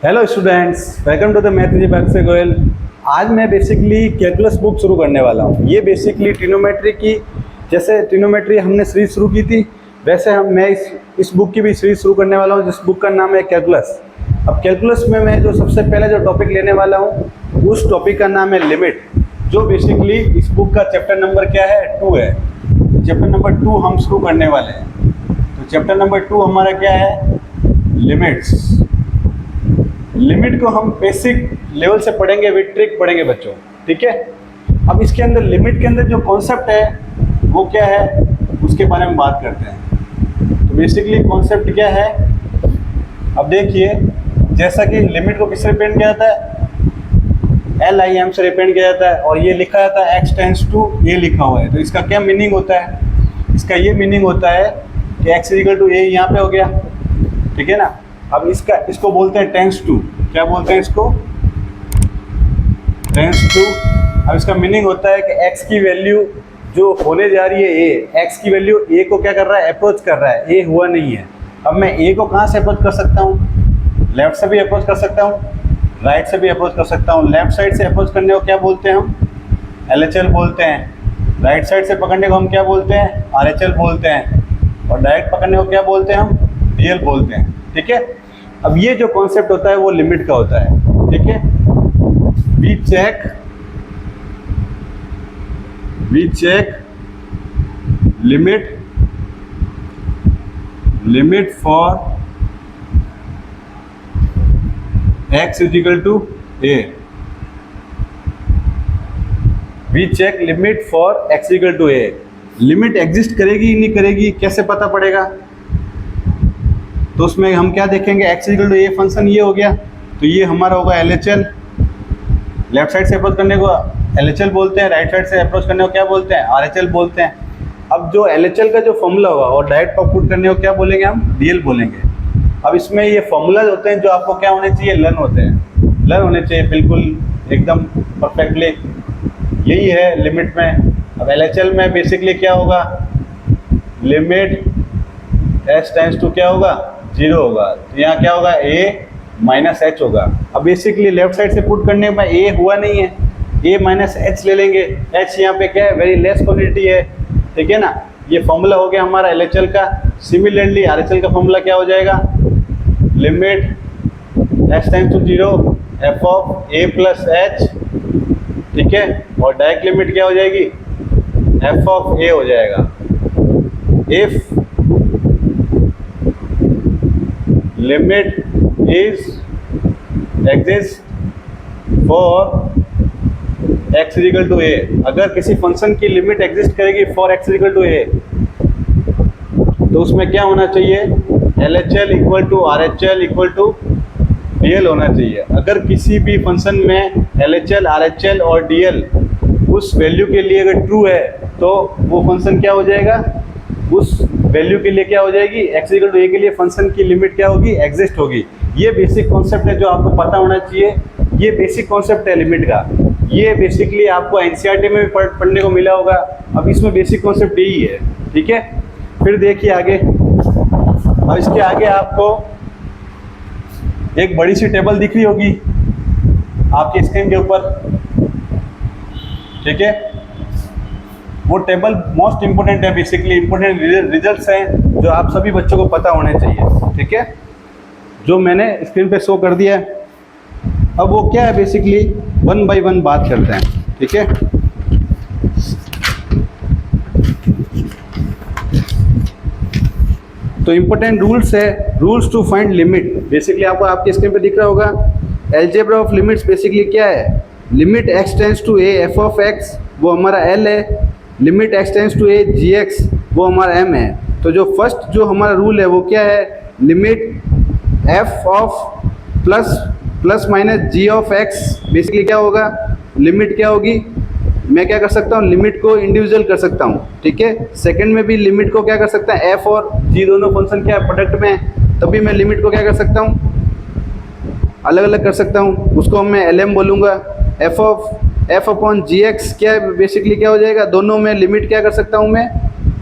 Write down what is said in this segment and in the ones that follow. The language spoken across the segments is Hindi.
Hello students, welcome to the Math Easy by Akshay Goyal. आज मैं बेसिकली कैलकुलस बुक शुरू करने वाला हूँ। ये बेसिकली ट्रिग्नोमेट्री की, जैसे ट्रिग्नोमेट्री हमने सीरीज शुरू की थी, वैसे मैं इस बुक की भी सीरीज शुरू करने वाला हूँ, जिस बुक का नाम है कैलकुलस। अब कैलकुलस में मैं जो सबसे पहले जो टॉपिक लेने वाला हूँ, उस टॉपिक का नाम है लिमिट, जो बेसिकली इस बुक का चैप्टर नंबर क्या है, 2 है। चैप्टर नंबर 2 हम शुरू करने वाले हैं। तो चैप्टर नंबर 2 हमारा क्या है, लिमिट्स। लिमिट को हम बेसिक लेवल से पढ़ेंगे, विद ट्रिक पढ़ेंगे बच्चों, ठीक है। अब इसके अंदर लिमिट के अंदर जो कॉन्सेप्ट है वो क्या है, उसके बारे में बात करते हैं। तो बेसिकली कॉन्सेप्ट क्या है, अब देखिए, जैसा कि लिमिट को किससे रिप्रेजेंट किया जाता है, LIM से रिप्रेजेंट किया जाता है, और ये लिखा जाता है x टेंड्स टू a लिखा हुआ है। तो इसका क्या मीनिंग होता है, इसका ये मीनिंग होता है कि x इक्वल टू a यहाँ पे हो गया, ठीक है ना। अब इसको बोलते हैं टेंस टू, क्या बोलते हैं इसको, टेंस टू। अब इसका मीनिंग होता है कि x की वैल्यू जो होने जा रही है a, x की वैल्यू a को क्या कर रहा है, अप्रोच कर रहा है, a हुआ नहीं है। अब मैं a को कहाँ से अप्रोच कर सकता हूँ, लेफ्ट से भी अप्रोच कर सकता हूँ, राइट से भी अप्रोच कर सकता हूँ। लेफ्ट साइड से अप्रोच करने को क्या बोलते हैं हम, LHL बोलते हैं। राइट साइड से पकड़ने को हम क्या बोलते हैं, RHL बोलते हैं। और डायरेक्ट पकड़ने को क्या बोलते हैं हम, DL बोलते हैं, ठीक है। अब ये जो कॉन्सेप्ट होता है वो लिमिट का होता है, ठीक है। We check limit for x is equal to a। We check limit for x equal to a। Limit exist करेगी नहीं करेगी, कैसे पता पड़ेगा, तो उसमें हम क्या देखेंगे, x equal to a function ये हो गया, तो ये हमारा होगा LHL। लेफ्ट साइड से अप्रोच करने को LHL बोलते हैं, राइट साइड से अप्रोच करने को क्या बोलते हैं, RHL बोलते हैं। अब जो LHL का जो फॉर्मूला होगा और डायरेक्ट आउटपुट करने को क्या बोलेंगे हम, DL बोलेंगे। अब इसमें ये फॉर्मूला होते हैं जो आपको क्या होने चाहिए, लर्न होते हैं, लर्न होने चाहिए बिल्कुल एकदम परफेक्टली। यही है लिमिट में। अब LHL में बेसिकली क्या होगा, लिमिट s टेंड्स टू क्या होगा, 0 होगा। तो यहाँ क्या होगा, a माइनस h होगा। अब बेसिकली लेफ्ट साइड से पुट करने में a हुआ नहीं है, a माइनस h ले लेंगे। h यहाँ पे क्या है, वेरी लेस क्वांटिटी है, ठीक है ना। ये फॉर्मूला हो गया हमारा LHL का। सिमिलरली RHL का फॉर्मूला क्या हो जाएगा, limit s tends to 0 f of a plus h, ठीक है। और डायरेक्ट लिमिट क्या हो जाएगी, f ऑफ a हो जाएगा। If limit is exist for x is equal to a, अगर किसी फंक्शन की लिमिट एग्जिस्ट करेगी for x is equal to a, तो उसमें क्या होना चाहिए, LHL equal to RHL equal to DL होना चाहिए। अगर किसी भी फंक्शन में LHL, RHL और DL उस वैल्यू के लिए अगर ट्रू है, तो वो फंक्शन क्या हो जाएगा, उस वैल्यू के लिए क्या हो जाएगी, x इक्वल टू a के लिए फंक्शन की लिमिट क्या होगी, एग्जिस्ट होगी। ये बेसिक कॉन्सेप्ट है जो आपको पता होना चाहिए। ये बेसिक कॉन्सेप्ट है लिमिट का। ये बेसिकली आपको NCERT में भी पढ़ने को मिला होगा। अब इसमें बेसिक कॉन्सेप्ट यही है, ठीक है। फिर देखिए आगे, और इसके आगे आपको एक बड़ी सी टेबल दिख रही होगी आपके स्क्रीन के ऊपर, ठीक है। वो टेबल मोस्ट इंपोर्टेंट है, बेसिकली इंपोर्टेंट रिजल्ट्स हैं जो आप सभी बच्चों को पता होने चाहिए, ठीक है, जो मैंने स्क्रीन पे शो कर दिया है। अब वो क्या है, बेसिकली 1 बाय 1 बात करते हैं, ठीक है। तो इंपॉर्टेंट रूल्स है, rules to find limit. Basically आपको आपके स्क्रीन पे दिख रहा होगा, एल्जेब्रा ऑफ लिमिट्स बेसिकली क्या है, limit x tends to a f of x वो हमारा L है, limit x tends to a gx वो हमारा m है। तो जो फर्स्ट जो हमारा रूल है वो क्या है, limit f of plus minus g of x basically क्या होगा, लिमिट क्या होगी, मैं क्या कर सकता हूँ, लिमिट को इंडिविजुअल कर सकता हूँ, ठीक है। सेकंड में भी लिमिट को क्या कर सकता है, f और g दोनों फंक्शन क्या है, प्रोडक्ट में है, तभी मैं लिमिट को क्या कर सकता हूँ, अलग अलग कर सकता हूँ। उसको मैं LM बोलूँगा। f अपॉन gx क्या बेसिकली क्या हो जाएगा, दोनों में लिमिट क्या कर सकता हूँ मैं,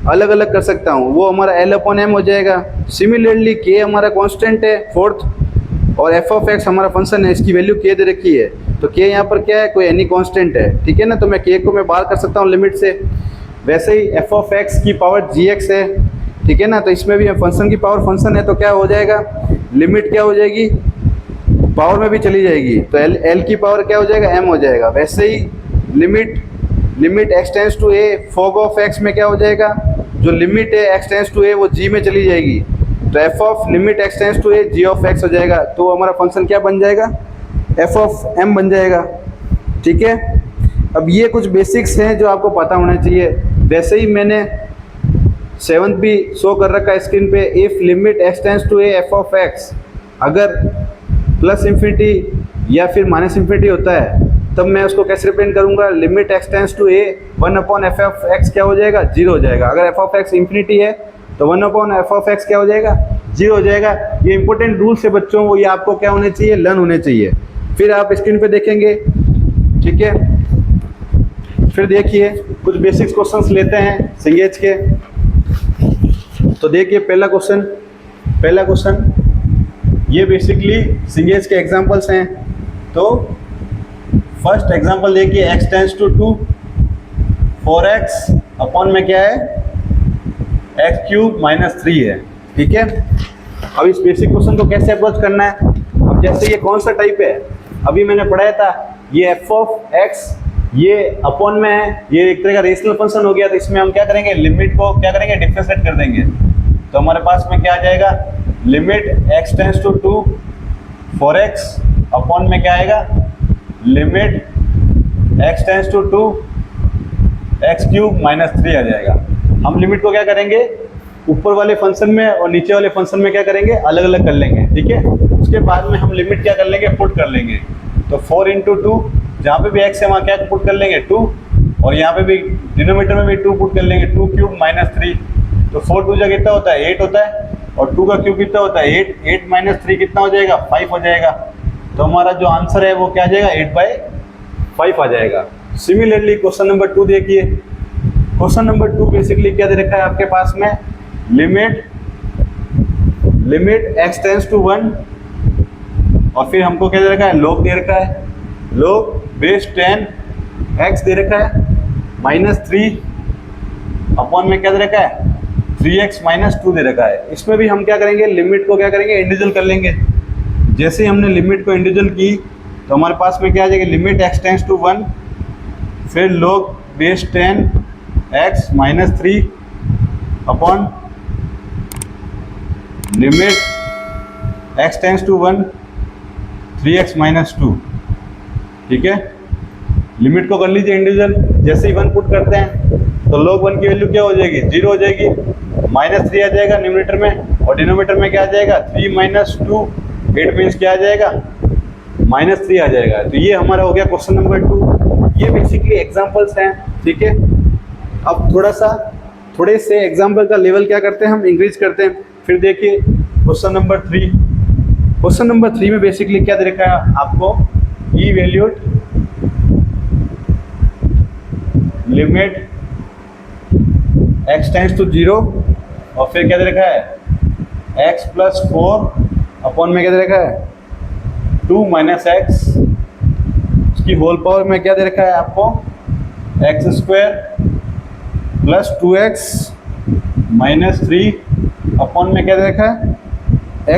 अलग अलग कर सकता हूँ, वो हमारा L अपॉन M हो जाएगा। सिमिलरली K हमारा कांस्टेंट है फोर्थ, और एफ ऑफ एक्स हमारा फंक्शन है, इसकी वैल्यू के दे रखी है, तो के यहाँ पर क्या है, कोई एनी कांस्टेंट है, ठीक है ना, तो मैं के को मैं बाहर कर सकता हूँ लिमिट से। वैसे ही एफ ऑफ एक्स की पावर जी एक्स है, ठीक है ना, तो इसमें भी फंक्शन की पावर फंक्शन है, तो क्या हो जाएगा, लिमिट क्या हो जाएगी, पावर में भी चली जाएगी, तो एल की पावर क्या हो जाएगा, एम हो जाएगा। वैसे ही limit x tends to A fog of X में क्या हो जाएगा, जो लिमिट है एक्स टेंस टू ए वो जी में चली जाएगी, तो f of limit x tends to a g of x हो जाएगा, तो हमारा फंक्शन क्या बन जाएगा, एफ ऑफ एम बन जाएगा, ठीक है। अब ये कुछ बेसिक्स हैं जो आपको पता होना चाहिए। वैसे ही मैंने 7th भी शो कर रखा है स्क्रीन पे, if limit x tends to a f of x, अगर प्लस इन्फिनिटी या फिर माइनस इन्फिनिटी होता है तब मैं उसको कैसे रिप्रेजेंट करूंगा, limit x tends to a 1/f of x क्या हो जाएगा, 0 हो जाएगा। अगर एफ ऑफ एक्स इन्फिनिटी है तो 1/f ऑफ एक्स क्या हो जाएगा, 0 हो जाएगा। ये इंपॉर्टेंट रूल्स है बच्चों, वो ये आपको क्या होने चाहिए, लर्न होने चाहिए। फिर आप स्क्रीन पे देखेंगे, ठीक है। फिर देखिए कुछ बेसिक्स क्वेश्चंस लेते हैं सिंगेज के। तो देखिए पहला क्वेश्चन ये बेसिकली सिंगेज के एग्जांपल्स हैं। तो फर्स्ट एग्जांपल देखिए, x tends to 2 4x upon में क्या है, x क्यूब माइनस 3 है, ठीक है। अब इस बेसिक क्वेश्चन को कैसे अप्रोच करना है, अब जैसे ये कौन सा टाइप है, अभी मैंने पढ़ाया था, ये f ऑफ x ये अपॉन में है, ये एक तरह का रेशनल फंक्शन हो गया, तो इसमें हम क्या करेंगे, लिमिट को क्या करेंगे, डिफरेंशिएट कर देंगे। तो हमारे पास में क्या आ जाएगा, limit x tends to 2 4x upon में क्या आएगा, limit x tends to 2 x cube minus 3 आ जाएगा। हम लिमिट को क्या करेंगे, ऊपर वाले फंक्शन में और नीचे वाले फंक्शन में क्या करेंगे, अलग अलग कर लेंगे, ठीक है। उसके बाद में हम लिमिट क्या कर लेंगे, पुट कर लेंगे। तो 4 इंटू 2, जहाँ पे भी x है वहाँ क्या पुट कर लेंगे 2, और यहाँ पे भी डिनोमीटर में भी 2 पुट कर लेंगे, 2 क्यूब माइनस 3। तो 4 2 जगह कितना होता है, 8 होता है, और 2 का क्यूब कितना होता है, 8 माइनस 3 कितना हो जाएगा, 5 हो जाएगा। तो हमारा जो आंसर है वो क्या आ जाएगा, 8/5 आ जाएगा। सिमिलरली क्वेश्चन नंबर 2 देखिए। क्वेश्चन नंबर 2 बेसिकली क्या दे रखा है आपके पास में, लिमिट x टेंस टू 1, और फिर हमको क्या दे रखा है, log दे रखा है, log बेस 10 x दे रखा है माइनस 3 अपॉन में क्या दे रखा है, 3x माइनस 2 दे रखा है। इसमें भी हम क्या करेंगे, लिमिट को क्या करेंगे, इंडिविजुअल कर लेंगे। जैसे हमने लिमिट को इंडिविजुअल की तो हमारे पास में क्या आ जाएगा, लिमिट x टेंस टू 1, फिर log base 10 x minus 3 upon limit x tends to 1 3x minus 2, ठीक है। लिमिट को कर लीजिए इंडिविजुअल। जैसे ही 1 पुट करते हैं तो log 1 की वैल्यू क्या हो जाएगी, 0 हो जाएगी, माइनस 3 आ जाएगा न्यूमरेटर में, और डिनोमीटर में क्या आ जाएगा, 3 माइनस 2, 8 मीन्स क्या आ जाएगा, माइनस 3 आ जाएगा। तो ये हमारा हो गया क्वेश्चन नंबर 2। ये बेसिकली एग्जांपल्स हैं, ठीक है। अब थोड़े से एग्जांपल का लेवल क्या करते हैं, हम इंक्रीज करते हैं। फिर देखिए क्वेश्चन नंबर 3। क्वेश्चन नंबर 3 में बेसिकली क्या दे रखा है आपको, E valued limit x tends to 0, और फिर क्या दे रखा है, x प्लस 4 अपॉन में क्या दे रखा है, 2 माइनस एक्स, उसकी होल पावर में क्या दे रखा है आपको, x square plus 2x minus 3 upon में क्या दे रखा है,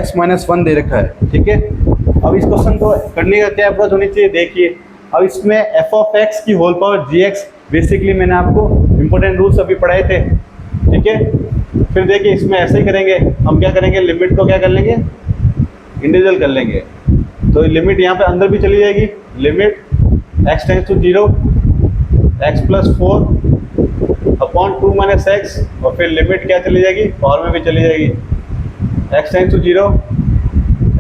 x माइनस 1 दे रखा है, ठीक है। अब इस क्वेश्चन को करने का क्या अप्रोच होनी चाहिए, देखिए। अब इसमें f ऑफ x की होल पावर gx, बेसिकली मैंने आपको इंपॉर्टेंट रूल्स अभी पढ़ाए थे, ठीक है। फिर देखिए इसमें ऐसे ही करेंगे, हम क्या करेंगे, लिमिट को क्या कर लेंगे, इंडिविजुअल कर लेंगे। तो लिमिट यहाँ पे अंदर भी चली जाएगी, limit x tends to 0 x plus 4 upon 2 minus x, और फिर लिमिट क्या चली जाएगी, पावर में भी चली जाएगी, x tends to 0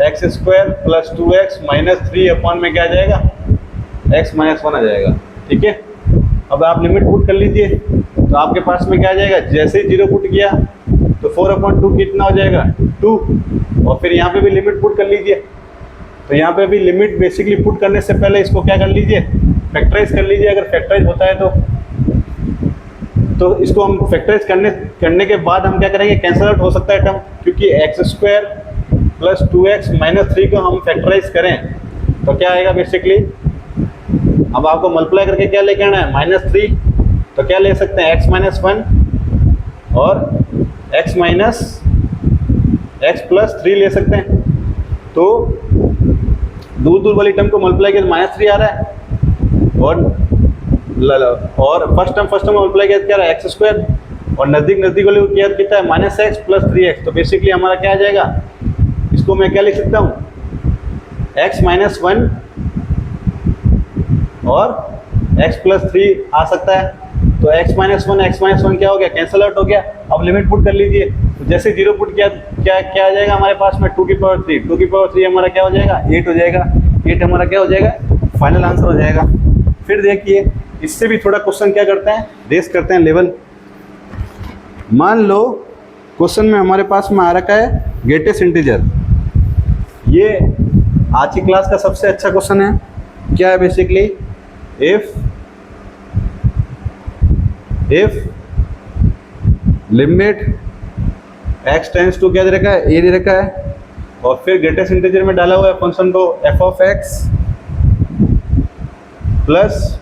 x square plus 2x minus 3 upon में क्या आ जाएगा, x माइनस 1 आ जाएगा, ठीक है। अब आप लिमिट पुट कर लीजिए, तो आपके पास में क्या आ जाएगा, जैसे ही 0 पुट किया तो 4/2 कितना हो जाएगा, 2, और फिर यहाँ पे भी लिमिट पुट कर लीजिए। तो यहाँ पे भी लिमिट बेसिकली पुट करने से पहले इसको क्या कर लीजिए, फैक्टराइज कर लीजिए। अगर फैक्टराइज होता है तो इसको हम फैक्टराइज करने के बाद हम क्या करेंगे, कैंसिल आउट हो सकता है टर्म, क्योंकि x square plus 2x minus 3 को हम फैक्टराइज करें तो क्या आएगा बेसिकली, अब आपको मल्टीप्लाई करके क्या लेके आना है, -3, तो क्या ले सकते हैं, x माइनस 1 और x माइनस x प्लस 3 ले सकते हैं। तो दूर दूर वाली टर्म को मल्टीप्लाई किया -3 आ रहा है और फर्स्ट टर्म मल्टीप्लाई किया क्या रहा है, x² और नज़दीक वाले को किया कितना है, -x प्लस 3x। तो बेसिकली हमारा क्या आ जाएगा, इसको मैं क्या लिख सकता हूँ, x माइनस 1 और x प्लस 3 आ सकता है। तो x माइनस 1 क्या हो गया, कैंसल आउट हो गया। अब लिमिट पुट कर लीजिए, तो जैसे 0 पुट किया क्या आ जाएगा हमारे पास में 2 की पावर 3 हमारा क्या हो जाएगा, 8 हो जाएगा। 8 हमारा क्या हो जाएगा, फाइनल आंसर हो जाएगा। फिर देखिए इससे भी थोड़ा क्वेश्चन क्या करते हैं, रेस करते हैं लेवल। मान लो क्वेश्चन में हमारे पास में आ रखा है ग्रेटेस्ट इंटीजर। ये आज की क्लास का सबसे अच्छा क्वेश्चन है। क्या है basically, if limit x tends to क्या दे रखा है, a दे रखा है, और फिर ग्रेटेस्ट इंटीजर में डाला हुआ है फंक्शन को f of x plus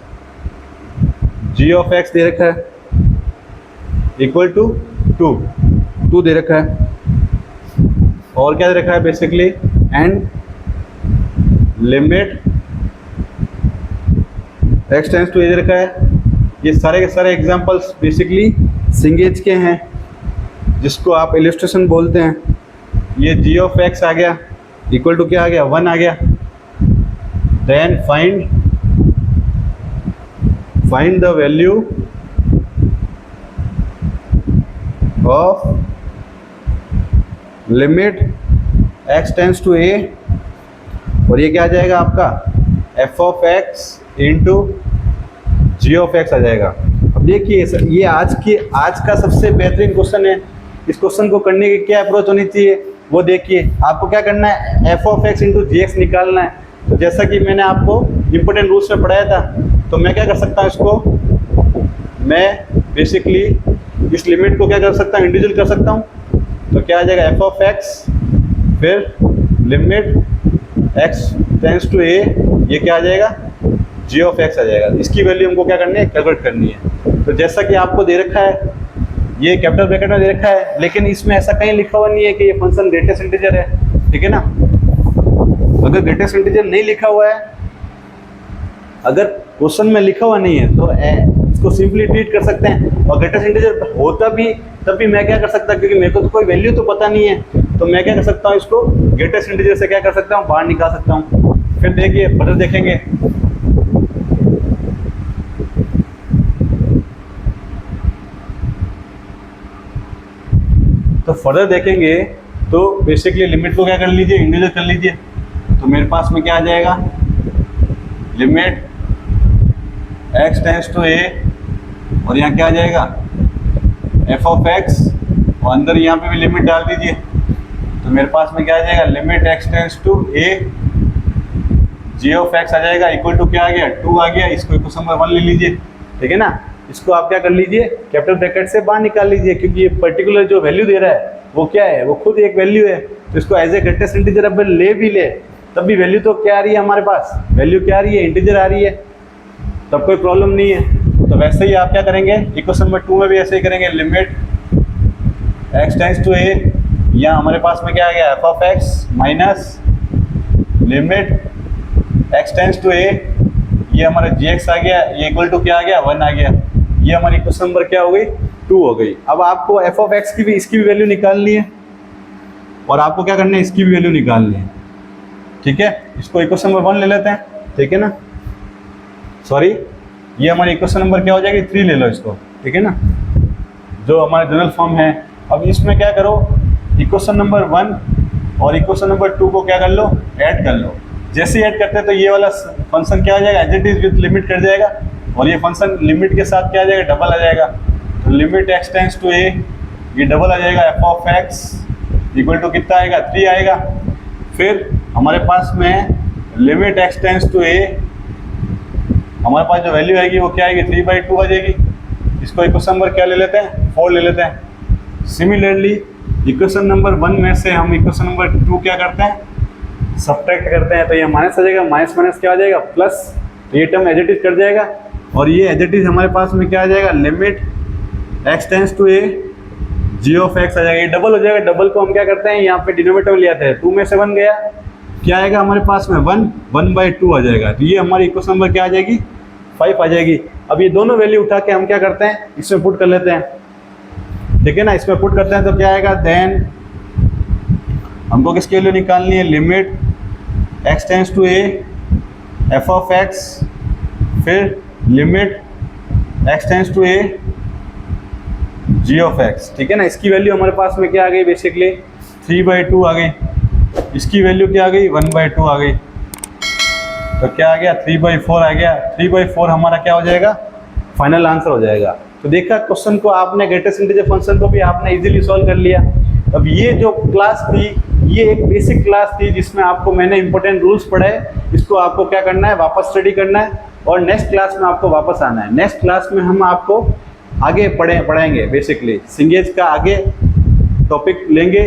g of x दे रखा है इक्वल टू 2 दे रखा है, और क्या दे रखा है basically, and limit x tends to a दे रखा है। ये सारे के सारे एग्जांपल्स बेसिकली सिंगेज के हैं, जिसको आप इलस्ट्रेशन बोलते हैं। ये g ऑफ x आ गया इक्वल टू क्या आ गया, 1 आ गया। Then find the value of limit x tends to a, और ये क्या आ जाएगा आपका f of x into g of x आ जाएगा। अब देखिए ये आज का सबसे बेहतरीन क्वेश्चन है। इस क्वेश्चन को करने की क्या अप्रोच होनी चाहिए वो देखिए। आपको क्या करना है, f of x into g x निकालना है। तो जैसा कि मैंने आपको इंपॉर्टेंट रूल्स में पढ़ाया था, तो मैं क्या कर सकता हूँ, इसको मैं बेसिकली इस लिमिट को क्या कर सकता हूँ, इंडिविजुअल कर सकता हूँ। तो क्या आ जाएगा, f ऑफ x फिर limit x tends to a, ये क्या आ जाएगा, g ऑफ x आ जाएगा। इसकी वैल्यू हमको क्या करनी है, कैलकुलेट करनी है। तो जैसा कि आपको दे रखा है, ये कैपिटल ब्रैकेट में दे रखा है, लेकिन इसमें ऐसा कहीं लिखा हुआ नहीं है कि ये फंक्शन ग्रेटेस्ट इंटीजर है, ठीक है ना। अगर ग्रेटेस्ट इंटीजर नहीं लिखा हुआ है, अगर क्वेश्चन में लिखा हुआ नहीं है, तो इसको सिंपली ट्रीट कर सकते हैं। और ग्रेटेस्ट इंटीजर होता भी तब भी मैं क्या कर सकता, क्योंकि मेरे को तो कोई वैल्यू तो पता नहीं है, तो मैं क्या कर सकता हूँ, इसको ग्रेटेस्ट इंटीजर से क्या कर सकता हूँ, बाहर निकाल सकता हूँ। फिर देखिए फर्दर देखेंगे, तो फर्दर देखेंगे तो बेसिकली लिमिट को क्या कर लीजिए, इंडिविजुअल कर लीजिए। तो मेरे पास में क्या आ जाएगा, limit x tends to a, और यहाँ क्या आ जाएगा, f ऑफ x, और अंदर यहाँ पे भी लिमिट डाल दीजिए। तो मेरे पास में क्या आ जाएगा, limit x tends to a, g of x आ जाएगा इक्वल टू क्या आ गया, 2 आ गया। इसको इक्वेशन नंबर 1 ले लीजिए, ठीक है ना। इसको आप क्या कर लीजिए, कैपिटल ब्रैकेट से बाहर निकाल लीजिए, क्योंकि ये पर्टिकुलर जो वैल्यू दे रहा है वो क्या है, वो खुद एक वैल्यू है। तो इसको एज ए ग्रेटेस्ट इंटीजर अब ले भी ले, तब भी वैल्यू तो क्या आ रही है हमारे पास, वैल्यू क्या आ रही है, इंटीजर आ रही है, तब कोई प्रॉब्लम नहीं है। तो वैसे ही आप क्या करेंगे, इक्वेशन नंबर 2 में भी ऐसे ही करेंगे, limit x tends to a, यहाँ हमारे पास में क्या आ गया, f of x minus limit x tends to a, ये हमारा gx आ गया, ये इक्वल टू क्या आ गया, 1 आ गया। ये हमारी क्वेश्चन नंबर क्या हो गई, 2 हो गई। अब आपको f ऑफ x की भी, इसकी भी वैल्यू निकालनी है, और आपको क्या करना है, इसकी भी वैल्यू निकालनी है, ठीक है। इसको इक्वेशन नंबर 1 ले लेते हैं, ठीक है ना। सॉरी, ये हमारी इक्वेशन नंबर क्या हो जाएगी, 3 ले लो इसको, ठीक है ना, जो हमारा जनरल फॉर्म है। अब इसमें क्या करो, इक्वेशन नंबर 1 और इक्वेशन नंबर 2 को क्या कर लो, ऐड कर लो। जैसे ही ऐड करते हैं तो ये वाला फंक्शन क्या हो जाएगा, as it is with limit कर जाएगा, और ये फंक्शन लिमिट के साथ क्या आ जाएगा, डबल आ जाएगा। तो limit x tends to a, ये डबल आ जाएगा, f of x equal to कितना आएगा, 3 आएगा। फिर हमारे पास में limit x tends to a, हमारे पास जो वैल्यू आएगी वो क्या आएगी, 3/2 आ जाएगी। इसको इक्वेशन नंबर क्या ले लेते हैं, 4 ले लेते हैं। सिमिलरली इक्वेशन नंबर 1 में से हम इक्वेशन नंबर 2 क्या करते हैं, सब्ट्रैक्ट करते हैं, तो ये माइनस आ जाएगा, माइनस माइनस क्या आ जाएगा प्लस, तो ये टर्म एज इट इज कट जाएगा और ये एज इट इज हमारे पास में क्या आ जाएगा, limit x tends to a g of x आ जाएगा। ये डबल हो जाएगा, डबल को हम क्या करते हैं यहाँ पे डिनोमिनेटर में ले आते हैं, 2 में से 1 गया, क्या आएगा हमारे पास में 1/2 आ जाएगा। तो ये हमारी इक्वेशन नंबर क्या आ जाएगी, 5 आ जाएगी। अब ये दोनों वैल्यू उठा के हम क्या करते हैं, इसमें पुट कर लेते हैं, ठीक है ना। इसमें पुट करते हैं तो क्या आएगा, देन हमको किसकी वैल्यू निकालनी है, limit x tends to a f of x, फिर limit x tends to a g of x, ठीक है ना। इसकी वैल्यू हमारे पास में क्या आ गई, बेसिकली 3/2 आ गई, इसकी वैल्यू क्या आ गई, 1/2 आ गई, तो क्या आ गया 3/4 आ गया। 3/4 हमारा क्या हो जाएगा, फाइनल आंसर हो जाएगा। तो देखा क्वेश्चन को आपने, ग्रेटेस्ट इंटीजर फंक्शन को भी आपने इजीली सॉल्व कर लिया। अब ये जो क्लास थी, ये एक बेसिक क्लास थी जिसमें आपको मैंने इंपॉर्टेंट रूल्स पढ़ाए, इसको आपको क्या करना है, वापस स्टडी करना है और नेक्स्ट क्लास में आपको वापस आना है। नेक्स्ट क्लास में हम आपको आगे पढ़ाएंगे, बेसिकली सिंगेज का आगे टॉपिक लेंगे,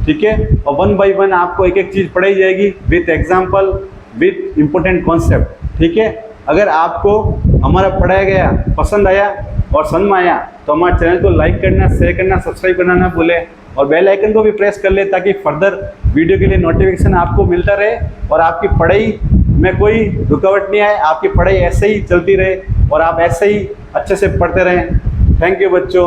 ठीक है। और 1 बाय 1 आपको एक एक चीज़ पढ़ाई जाएगी with example, with important concept, ठीक है। अगर आपको हमारा पढ़ाया गया पसंद आया और समझ में आया तो हमारे चैनल को लाइक करना, शेयर करना, सब्सक्राइब करना ना भूलें और बेल आइकन को भी प्रेस कर ले ताकि फर्दर वीडियो के लिए नोटिफिकेशन आपको मिलता रहे और आपकी पढ़ाई में कोई रुकावट नहीं आए, आपकी पढ़ाई ऐसे ही चलती रहे और आप ऐसे ही अच्छे से पढ़ते रहें। थैंक यू बच्चों।